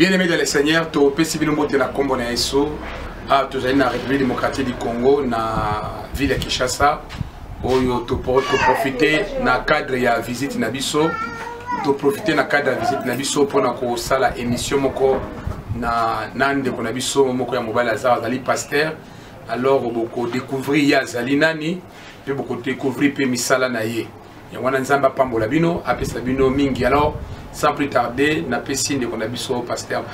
Bien aimé dans le Seigneur, tu peux suivre le mot de la Combo na Esso, tu es dans la République démocratique du Congo, dans la ville de Kinshasa, où tu peux profiter dans le cadre de la visite Nabiso, tu profiter dans le cadre de la visite Nabiso pour la émission moko na nande ko Nabiso moko ya mobile azar ali pasteur. Alors beaucoup découvrir ya zali nani, puis beaucoup découvrir pe misala na ye. Ya wana nzamba pambola bino, apesa bino mingi. Alors sans plus tarder, na pesine de konabiso pasteur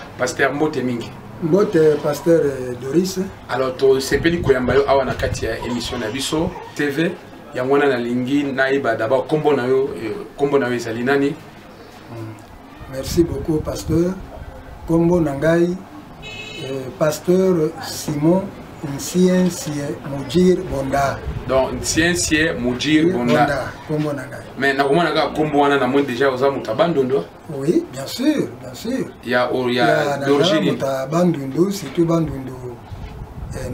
Mbote mingi. Mbote pasteur Doris. Alors to sepeli koyamba yo awa na kati ya émission na biso TV ya wana na lingi naiba d'abord kombo na yo ezali nani? Merci beaucoup pasteur. Kombo nangai pasteur Simon Nsiensie Mujir Bonda. Donc Nsiensie Mujir Bonda. Kombo nangai. Mais na komona ka kombo wana na moi déjà oza mutabandondo? Oui, bien sûr, bien sûr. Il y a d'origine mutabandondo, surtout bandondo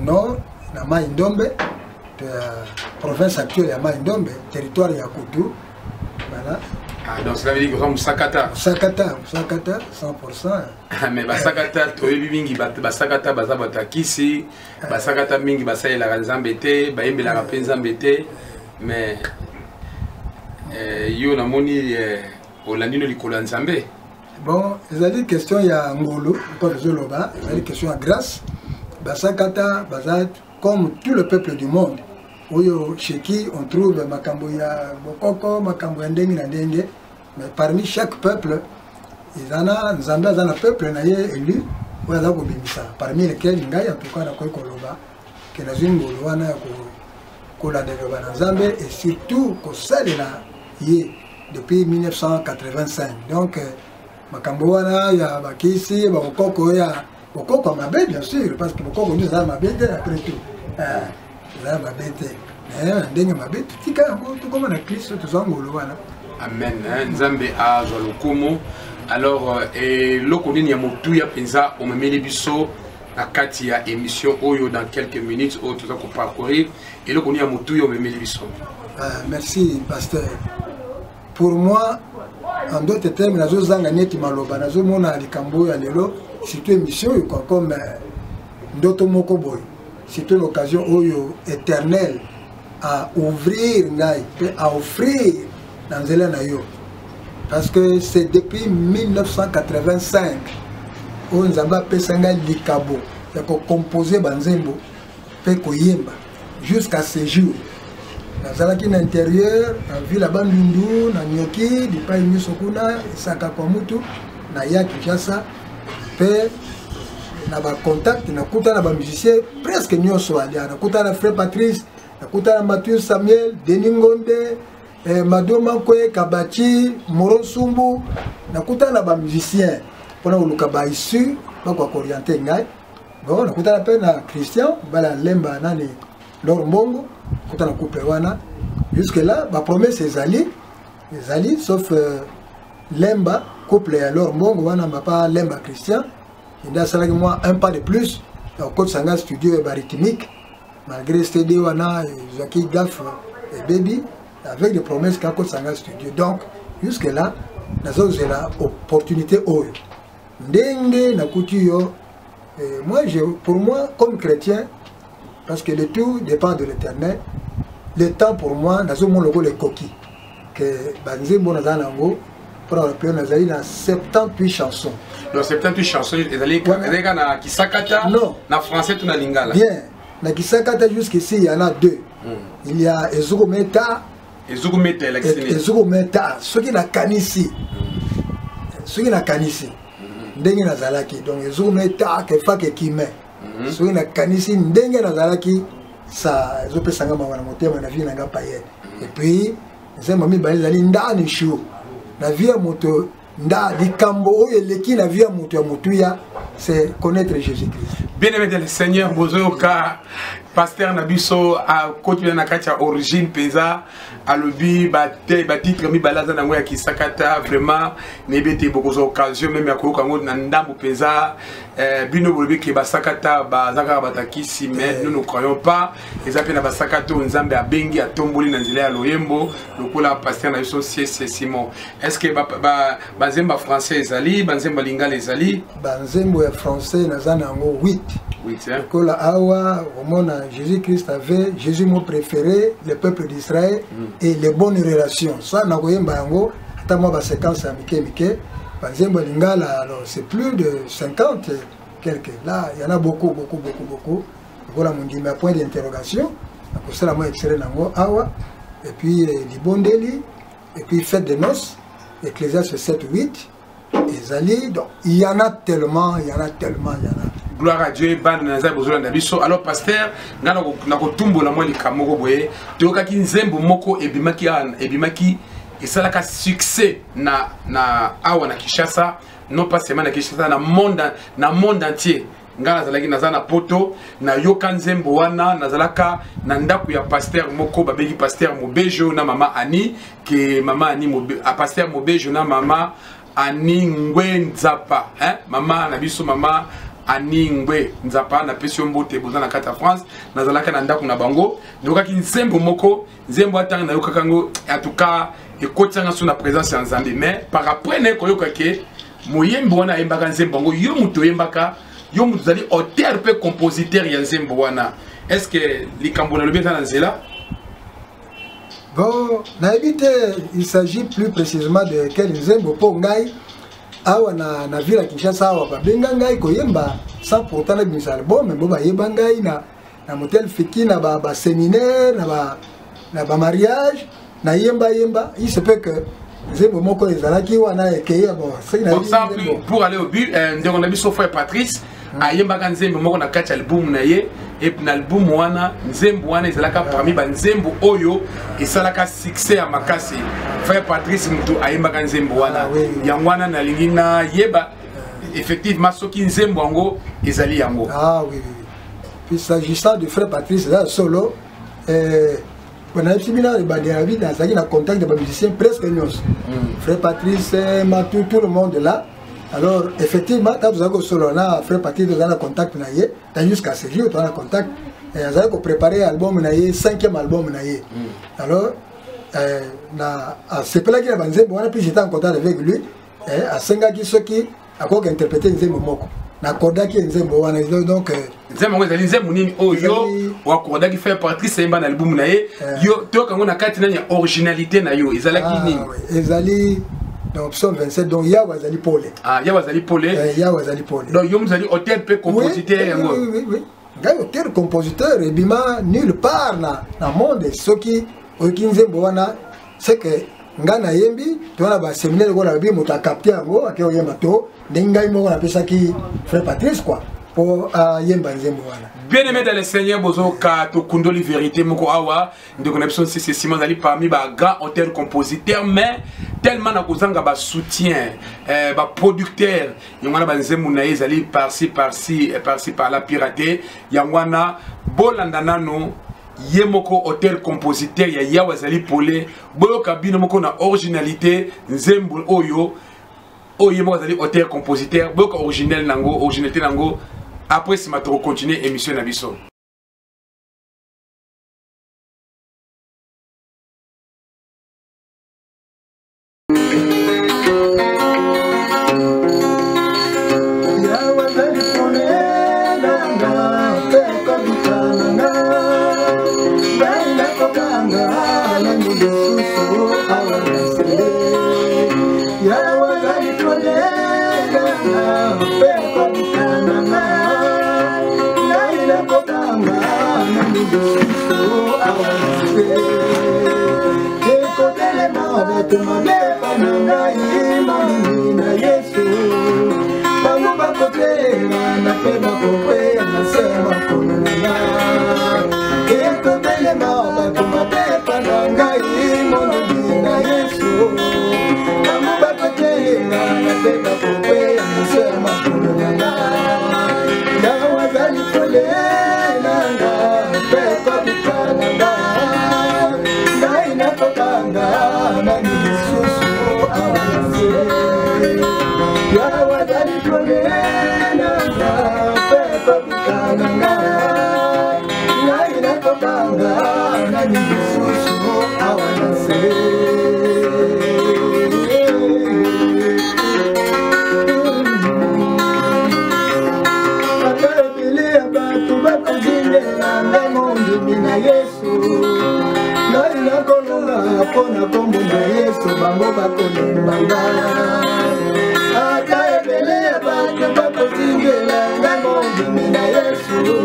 nord na Mai-Ndombe, province actuelle ya Mai-Ndombe, territoire ya Kutu. Voilà. Ah, donc cela veut dire que vous êtes Sakata. Sakata, 100%. Mais Sakata, tu es bingi, Sakata, Bazabata Kisi, Sakata Mingi, Basay la Zambete, Baimbe la Rapenzambete, mais yo na moni Olandino Likola Nzambe. Bon, ils ont dit question il y a Ngolo, pas de Zoloba, ils ont dit question à grâce. Basakata, Bazat, comme tout le peuple du monde. Chez qui on trouve Makamboya Bokoko, Makamboya Ndengi na Ndenge, mais parmi chaque peuple, ils en a, Nzambe a un peuple élu, parmi lesquels Ngai en tout cas na Koloba, que na Zungo Luana Kola de Nzambe et surtout que celle là depuis 1985. Donc Makamboya il y a Bakisi, Bokoko il y a Bokoko Mabé bien sûr parce que Bokoko nous a Mabé après tout. Amen. Nzambe a Zolokumo. Alors, l'okonini ya motuya penza o memeli biso na kati ya émission oyo dans quelques minutes au tout ça qu'on parcourir et l'okonini ya motuya o memeli biso. Merci pasteur. Pour moi, en d'autres termes, nazo zanga neti maloba nazo mona likambo ya lelo surtout émission comme ndoto moko boy. C'est une occasion éternelle à ouvrir, à offrir dans le Nayo. Parce que c'est depuis 1985 où nous avons fait Likabo, qui a composé Banzembo, jusqu'à ce jour. Nous avons à l'intérieur, dans la ville de Bandundu, dans Nyoki, dans Paï Misokuna, Sakakomutu, dans Kinshasa, na ba contact na kuta na ba musicien presque nyonso alia na kuta na frère Patrice na kuta na Mathieu Samuel Deningonde Madoma Kwe Kabachi Moronsumbu na kuta na ba musicien pona uluka ba isu ba kwa orienter ngai bon na kuta na pe na Christian bala lemba nani Lor Mbongo kuta na couple wana jusque là ba promesse ezali sauf lemba couple ya Lor Mbongo wana pas lemba Christian. Il y a moi un pas de plus au Côte Sanga Studio rythmique, malgré CD Wana, Jackie Gaff et Baby, avec des promesses qu'à Côte Sanga Studio. Donc, jusque-là, nous avons l'opportunité. Pour moi, comme chrétien, parce que le tout dépend de l'Éternel, le temps pour moi, nous avons les coquilles. Que Banzembo Nazanango, pour la période, nous avons 78 chansons. Donc 78 chansons, na Kisakata, non. Na français, tout na lingala. Bien, na Kisakata jusqu'ici, il y en a deux. Il y a Ezuro Meta. Ezuro Meta, Ezuro Meta, ceux qui n'a Kanisi. Ceux qui n'a Kanisi. Ndengi na Zalaki. Donc Ezuro Meta, Kefa Kekime. Ceux qui n'a Kanisi, Ndengi na Zalaki, ça, Zope Sangama Wanamote, Manavi Nanga Paye. Et puis, les mamie Balizali, Nda Nishu. La vie à moto. Nda di kambo eleki la vie mutu ya mutuya c'est connaître Jésus-Christ. Bien aimé le Seigneur Bozoka pasteur Nabiso a continué na katia origine pesa à l'obi titre mi balaza na ngoya kisakata vraiment nebete beaucoup d'occasions même ya koyoka ngo na ndambo pesa bino bolobi ke basakata bazaka batakisi mais nous ne croyons pas les appels na basakata nzambe abengi atomboli na nzela ya loyembo lokola pasteur Nabiso c'est Simon. Est-ce que bazemba français ezali bazemba lingala ezali banzembo ya français nazana ngo 8 que la Awa, Jésus-Christ avait Jésus mon préféré, le peuple d'Israël et les bonnes relations. Ça, n'a rien bango. Attends moi, séquence à Mike. Par exemple, alors c'est plus de 50 quelques. Là, il y en a beaucoup. Voilà mon dit, mais point d'interrogation. Pour ça, moi, extrait nango Awa. Et puis Libondeli. Et puis fête de noces. Ecclésiaste 7-8. Et Zali. Donc, il y en a tellement. Gloire à Dieu, alors pasteur, nako tumbola moi likamoko boye, toka ki nzembo moko ebimaki et ça la succès na awa na Kinshasa, non pas seulement na Kinshasa, na monde entier. Ngana zalaki nazana poto na yoka nzembo wana nazalaka na ndaku ya pasteur moko babeli pasteur Mobejo na mama Ani ke mama Ani pasteur Mobejo na mama Ani Ngwe Nzapa, hein, mama na biso mama Ani Ngwe Nzapa na pesi mbote boza na kata France nazalaka na ndaku na bango ndoka ki nzembo moko nzembo atanga na yoka kango en tout cas ekotanga sous la présence ya Nzambe mais par après ne koyoka ke moyembo wana yembaka nzembo bango yo muto yembaka yo muto zali auteur pe compositeur ya nzembo wana. Est-ce que likambo na lobi na nzela? Bon, il s'agit plus précisément de quel nzembo po ngai awa na ville à Kinshasa awa ba benga ngai koyemba sans pourtant na bis album mais bo ba yeba ngai na motel fiki na ba séminaire na ba mariage na yemba il se peut que nzembo moko ezalaki wana ekeye bon pour aller au but ndeko na biso frère Patrice ayemba ka nzembo moko na kati album na ye et na album wana nzembo wana ezalaka parmi ba nzembo oyo esalaka succès ya makasi. Frère Patrice mutu ayemba ka nzembo wana yango wana na lingi na yeba effectivement soki nzembo yango ezali yango. Ah oui. Puis s'agissant de frère Patrice là solo on a eu un contact de musiciens presque nyos. Frère Patrice, Matou, tout le monde là. Alors, effectivement, quand vous avez solo là, frère Patrice, vous avez un contact, jusqu'à ce jour, vous avez un contact. Vous avez préparé l'album, 5e album. Alors, c'est pas là qu'il y a un puis j'étais en contact avec lui. À Sengaki Soki, à quoi interpréter Nzembo Moko. Na Kodaki Nzembo wana donc Nzembo ezali nzembo nini oyo wa Kodaki fait Patrice Emba na album na ye yo to kango na kati na ya originalité na yo ezalaki nini ezali dans option 27 donc ya wazali pole ya wazali pole donc yo mzali auteur pe compositeur yango oui ngai auteur compositeur et bima nulle part na monde soki okinzembo wana c'est que ngana yembi to na ba séminaire ko na bi moto capter yango akeo yemba to ndengai moko na pesa ki frère Patrice quoi pour yemba nzembo wana. Bien aimé dans le Seigneur bozo ka to kundoli vérité moko awa de connexion c'est Simon ali parmi ba grand auteur compositeur mais tellement na kozanga ba soutien ba producteur yangwana ba nzembo na ezali par-ci par la pirater yangwana bolanda nano yemoko auteur compositeur ya yawa zali pole boyo kabino moko na originalité nzembo oyo yemoko zali auteur compositeur boyo original nango originalité nango après si matoro continuer émission na biso. pona kombo na Yesu bango bakolembanga ata ebele ya bato bakotingela nga mondimi na Yesu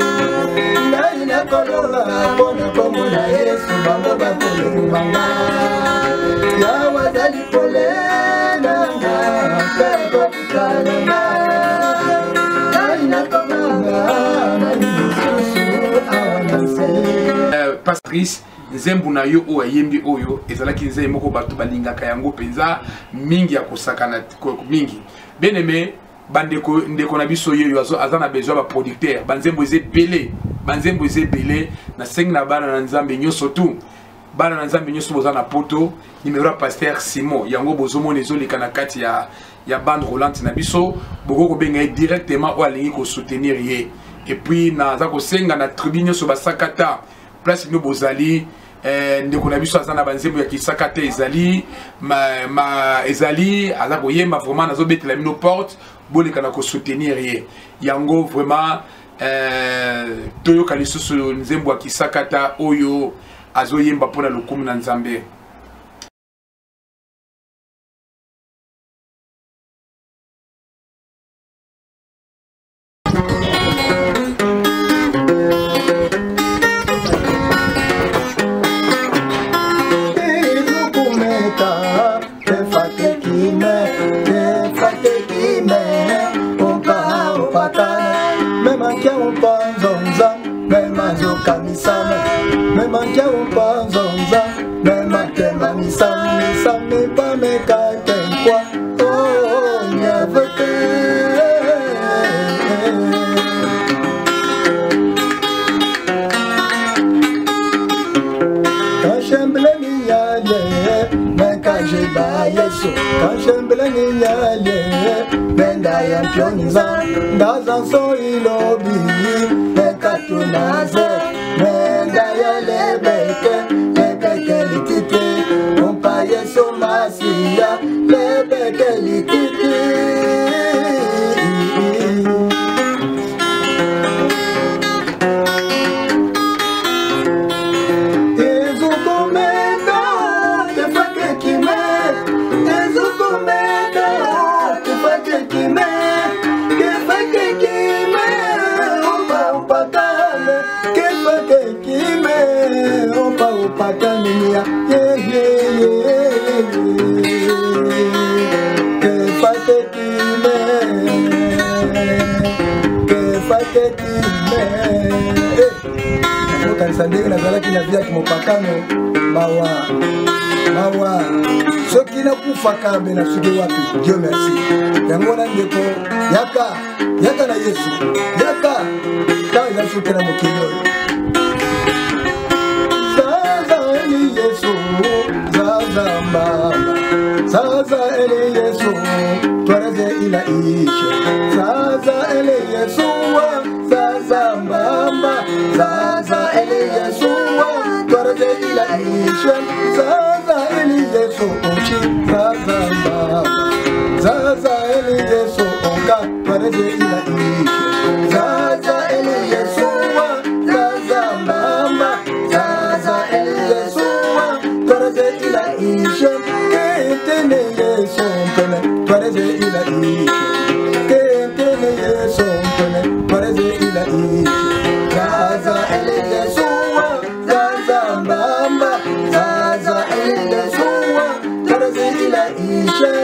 ngai nakoloba pona kombo na Yesu bango bakolembanga yawa zali pole nanga kaya kokutalanga ngai nakomanga nani lisusu awanase Patrice nzembo na yo oyo ayembi oyo ezalaki nzembo moko bato balingaka yango penza mingi ya kosakana mingi beneme bandeko ndeko na biso yo aza na besoin ba producteur banzembo ezebele banzembo ezebele na sengi na bana na nzambe nyonso tu bana na nzambe nyonso boza na poto numéro pasteur Simon yango bozomona ezoleka na kati ya bande rolante na biso boko kobenga directement o alingi ko soutenir ye et puis na za ko senga na tribune so basakata place no bozali ndeko na biso azana banzembo ya kisakate ezali ezali aza koyemba vraiment nazo betela mino porte boleka na ko soutenir ye yango vraiment toyoka lisusu nzembo ya kisakata oyo azoyemba pona lokumu na nzambe. Dieu merci. Yangona ndeko yaka na Yesu. Yaka kaza shukira mukilo. Zaza eli Yesu, zaza mama. Zaza eli Yesu, twaraze ila isha. Zaza eli Yesu, zaza mama. Zaza eli Yesu, twaraze ila isha. Zaza eli Yesu, ochi zaza mama. Zaza eli Yesu onka pareze ila ishe. Zaza eli Yesu zaza mama. Zaza eli Yesu pareze ila ishe. Ketene Yesu mpene pareze ila ishe. Ketene Yesu mpene pareze ila ishe. Zaza eli Yesu zaza mama. Zaza eli Yesu pareze ila ishe.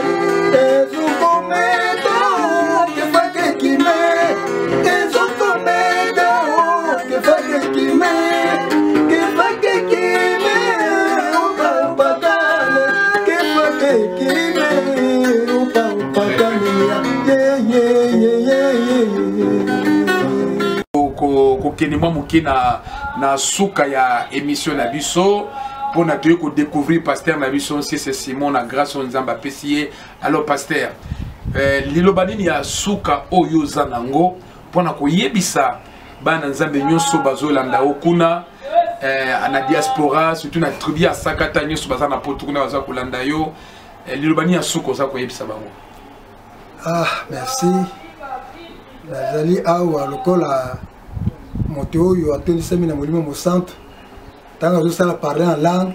Kenema muke na suka ya émission na biso pour na toyo ko découvrir pasteur na biso c'est Simon na grâce nzamba pesier. Alors pasteur lilobani ya suka oyo zanango pour na ko yebisa bana nzambe nyonso bazolanda okuna na diaspora surtout na tribu ya sakata nyonso bazana potuna baza kolanda yo lilobani ya suka za ko yebisa bango. Merci nazali awa lokola moto oyo atondisami na molimo mo centre tanga zo sala parler en langue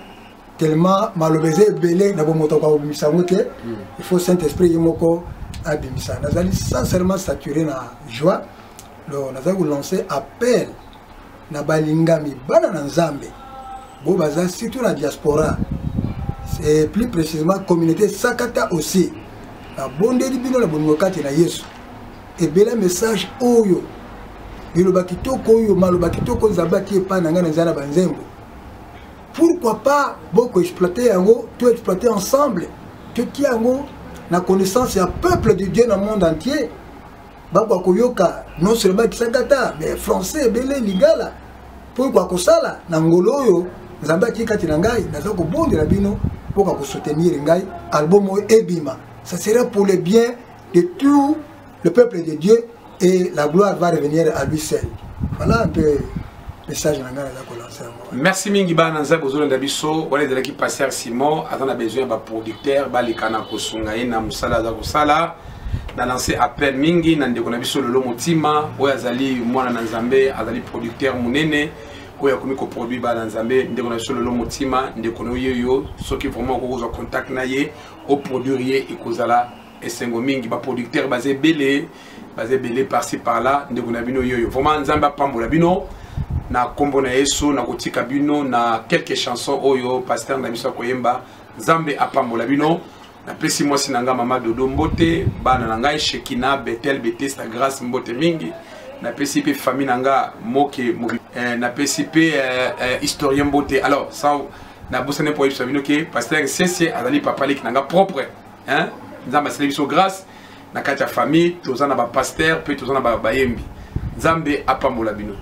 tellement malobésé belé na bomoto kwa bimisa moté il faut Saint-Esprit yimoko abimisa nazali sincèrement saturé na joie lo nazali lancer appel na balingami bana na nzambe bo baza surtout na diaspora c'est plus précisément communauté sakata aussi na bondeli bino la bonokati na Yesu et bela message oyo biloba kitoko oyo maloba kitoko nzabaki epa na ngana nzala banzembo. Pourquoi pas beaucoup exploiter yango, tout exploiter ensemble, tout qui yango na connaissance ya peuple de Dieu dans le monde entier. Bakwa koyoka non seulement kisakata mais français belé lingala. Pourquoi ko sala na ngolo yo nzamba kikati na ngai naza ko bondela bino pour ko soutenir ngai album ebima. Ça sera pour le bien de tout le peuple de Dieu et la gloire va revenir à lui seul. Voilà un peu. Merci mingi bana nza bozolo ndabiso wale de l'équipe passer Simon attend besoin ba producteur ba likana ko sunga ina musala za kusala na lancer appel mingi na ndeko na biso lolo motima oya azali mwana na nzambe azali producteur munene oya komiko produit ba na nzambe ndeko na biso lolo motima ndeko no yeyo soki vraiment ko kozwa contact na ye au produire ikozala esengo mingi ba producteur basé belé par-ci par-là ndeko na bino yeyo vraiment nzamba pambola bino na kombo na Yesu na kotika bino na quelques chansons oyo pasteur na biso koyemba Nzambe apambola bino na pesi mwasi nanga mama Dodo Mbote bana na ngai Shekina Betel Betesta Grâce Mbote mingi na pesi pe famille nanga moke na pesi pe historien Mbote. Alors ça na bosane pour biso bino ke pasteur Sese azali papa lik nanga propre hein Nzambe asali biso grâce na kati ya famille tozana ba pasteur pe tozana ba bayembi Nzambe apambola bino.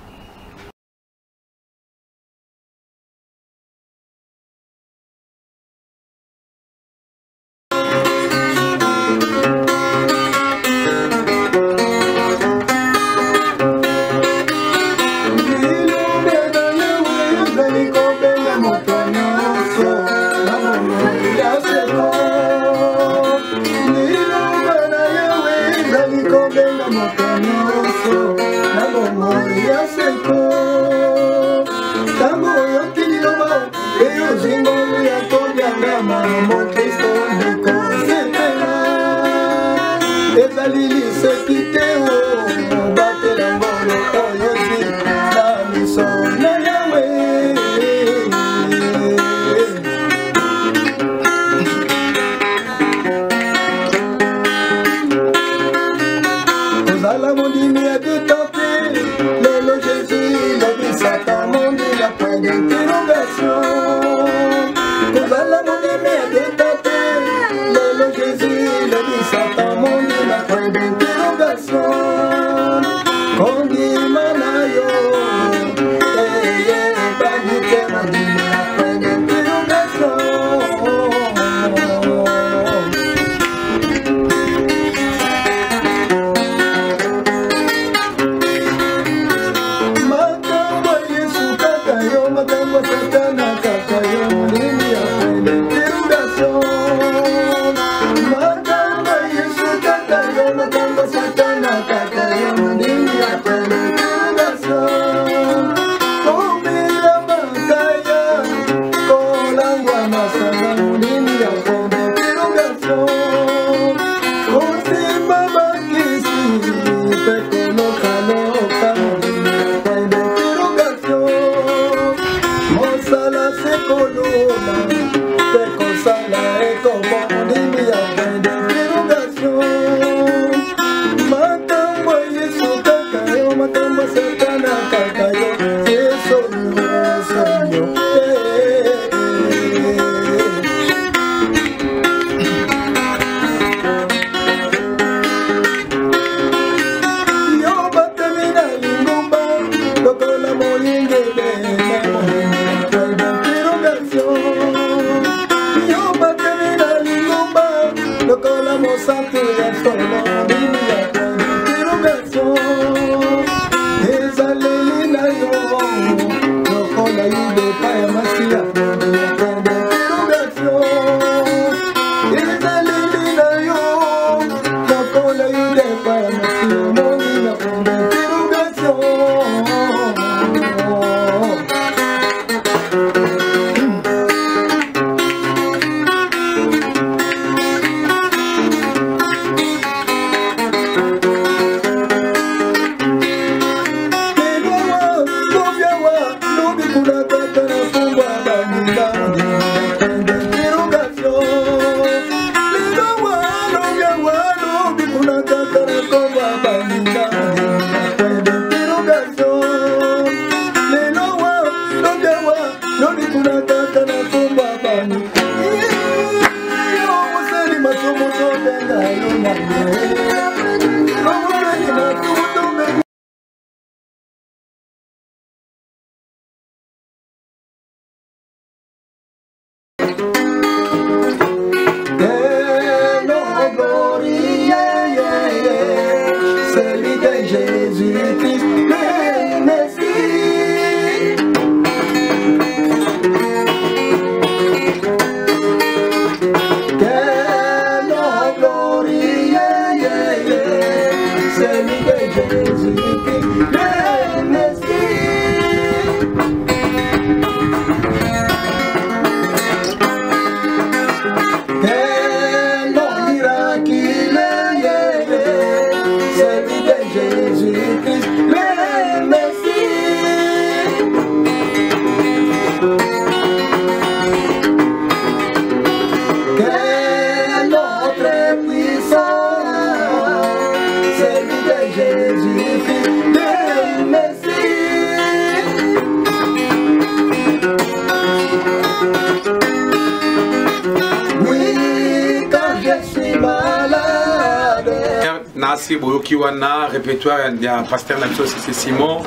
Nasi boyoki wana répertoire ya pasteur Nabiso c'est Simon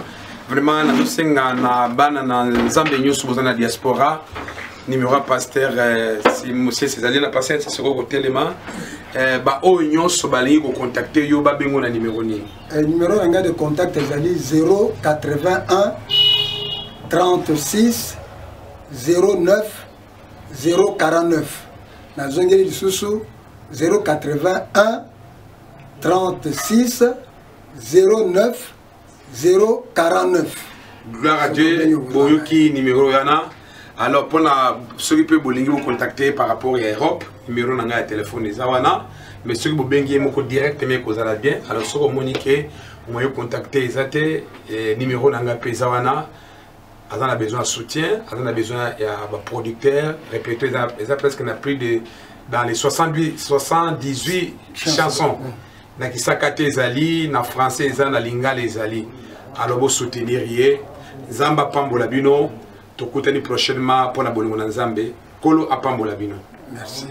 vraiment na musenga na bana na nzambe nyusu bozana diaspora numéro pasteur si monsieur César na pasteur c'est ce ko telema ba o nyusu bali ko contacter yo ba bengo na numéro ni numéro nga de contact ezali 081 36 09 049 na zongeli lisusu 081 36 09 049. Gloire à Dieu, boyoki numéro yana. Alors pour ceux qui peuvent vous contacter par rapport à Europe, numéro nanga téléphone des awana. Mais ceux qui vous bengi moko direct mais cause la bien. Alors ceux qui moniquer, vous pouvez contacter ezate numéro nanga pezawana. Azan a besoin de soutien, Azan a besoin de producteurs, répéter ils a presque plus de dans les 78 chansons. Na kisakate ezali na français eza na lingala ezali alors bo soutenir ye Zamba pambola bino tokutani prochainement pour na bolingo na Nzambe kolo apambola bino merci.